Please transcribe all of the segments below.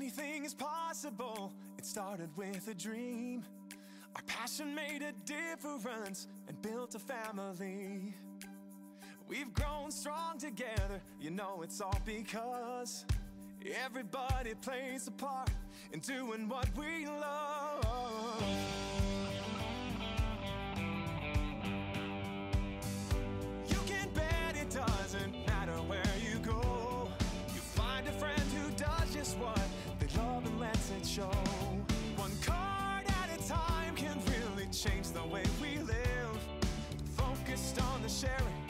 Anything is possible. It started with a dream. Our passion made a difference and built a family. We've grown strong together, you know it's all because everybody plays a part in doing what we love. You can bet it doesn't matter where you go. You find a friend who does just what they love and lets it show. One card at a time can really change the way we live. Focused on the sharing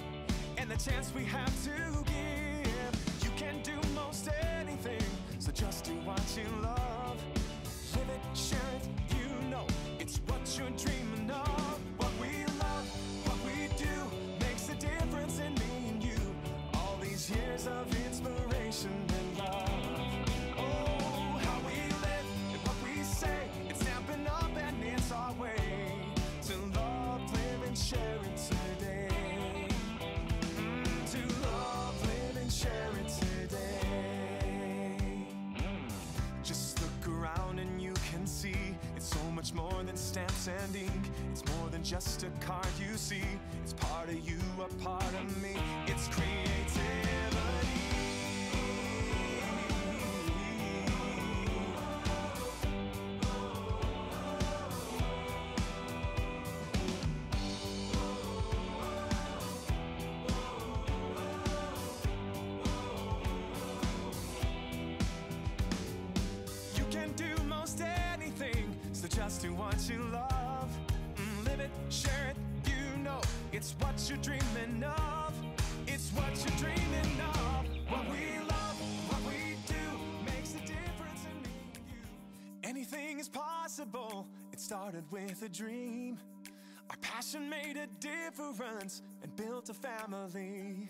and the chance we have to give. You can do most anything, so just do what you love. Live it, share it, you know it's what you're dreaming of. What we love, what we do, makes a difference in me and you. All these years of inspiration and love. Oh, how we live and what we say, it's Stampin' Up and it's our way to love, live and share it today. Share it today. Just look around and you can see it's so much more than stamps and ink. It's more than just a card you see. It's part of you, a part of me. It's creativity. So just do what you love. Live it, share it, you know it's what you're dreaming of. It's what you're dreaming of. What we love, what we do, makes a difference in me and you. Anything is possible. It started with a dream. Our passion made a difference and built a family.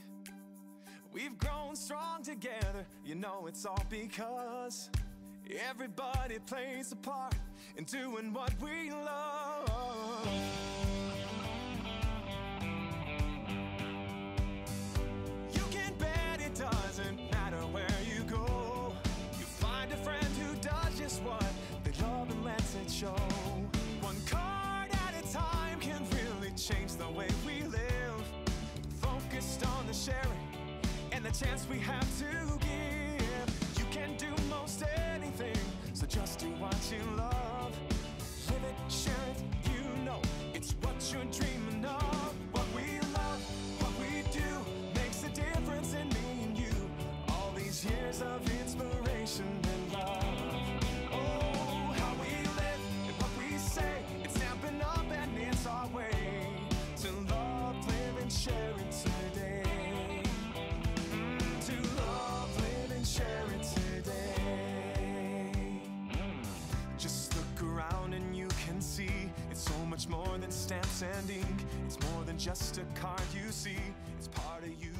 We've grown strong together, you know it's all because everybody plays a part in doing what we love. You can bet it doesn't matter where you go. You find a friend who does just what they love and lets it show. One card at a time can really change the way we live. Focused on the sharing and the chance we have to give. You can do most anything, so just do what you love. Live it, share it, you know it's what you're dreaming of. What we love, what we do, makes a difference in me and you. All these years of inspiration and love. Oh, how we live and what we say, it's Stampin' Up and it's our way to love, live and share it today. To love, live and share it today. Just look around and you can see it's so much more than stamps and ink. It's more than just a card you see. It's part of you.